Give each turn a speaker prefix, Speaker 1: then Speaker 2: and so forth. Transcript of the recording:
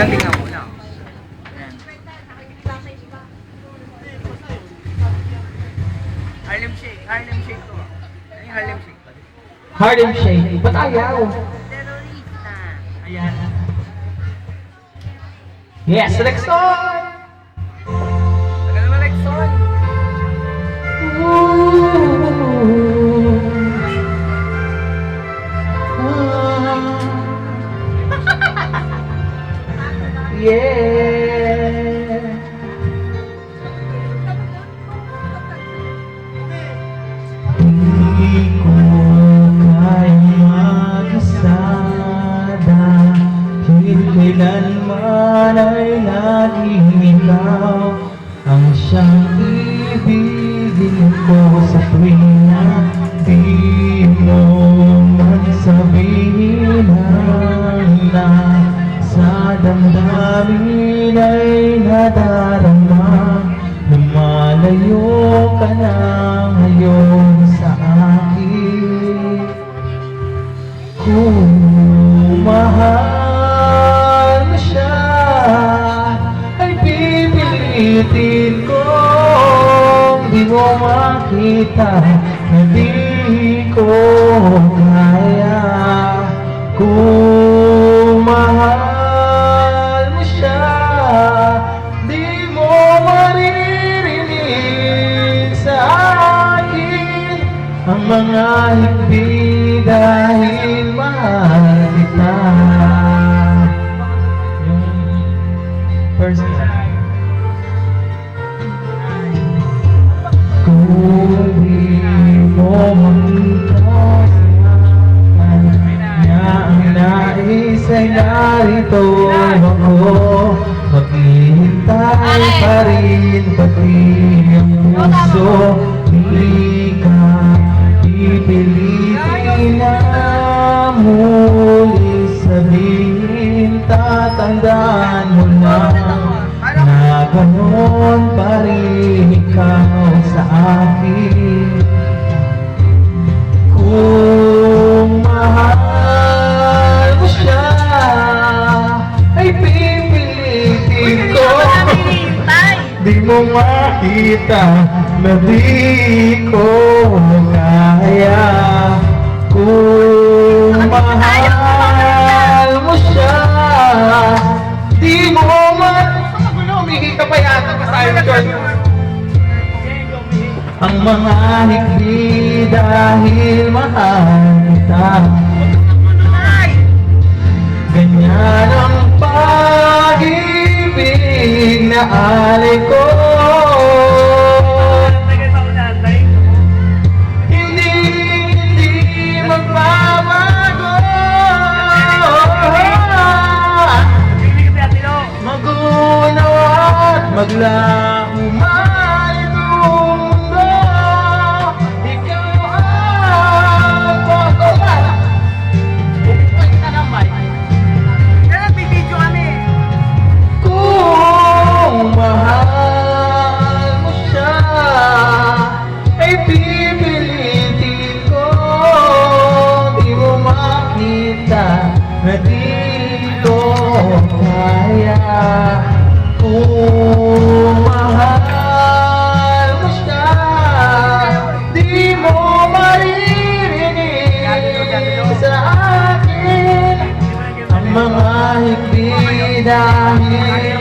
Speaker 1: Lambing nga muna. Ayan. Harlem Shake. Harlem Shake to. Ano yung Harlem Shake?
Speaker 2: Harlem Shake. Ba't ayaw?
Speaker 1: Terrorista.
Speaker 2: Ayan. Yes, Lexon!
Speaker 1: Tagal naman Lexon.
Speaker 2: Yeah. Hindi ko kaya mag-asada, kahit kailanman ay laging ikaw ang siyang ibigin ko sa tuwing na di mo man sabihin na sa damdamin ay nadarama. Lumalayo ka na ngayon sa akin. Kung mahal mo siya, ay pipilitin kong di mo makita na di ko kaya. Kung mahal mo siya, di mo maririnig sa akin ang mga hindi dahil mahal kita. Yung first time. Kung di mo makita ang nais ay narito ako, maghihintay pa rin pati ang puso. Hindi ka pipilitin na muli sabihin, tatandaan mo na na ganon pa rin ikaw sa akin. Kung mahal mo siya, ay pipilitin ko. Di mo makita na di ko kaya. Kung mahal mo siya, di mo umihi ka pa yata kasayo dyan. Ang mga higli dahil mahal kita. Ganyan ang pag-ibig na alay ko. Hindi magbabago. Mag-unawa at maglaho man itong mundo. Ikaw ang pagkakas. Bukod ka ng mic.
Speaker 1: Kaya bibidyo kami.
Speaker 2: Kung mahal mo siya, ay pipilitin ko. Di mo makita na di ko kaya. Kung mahal mo siya, di mo maririnig sa akin ang mga higli dahil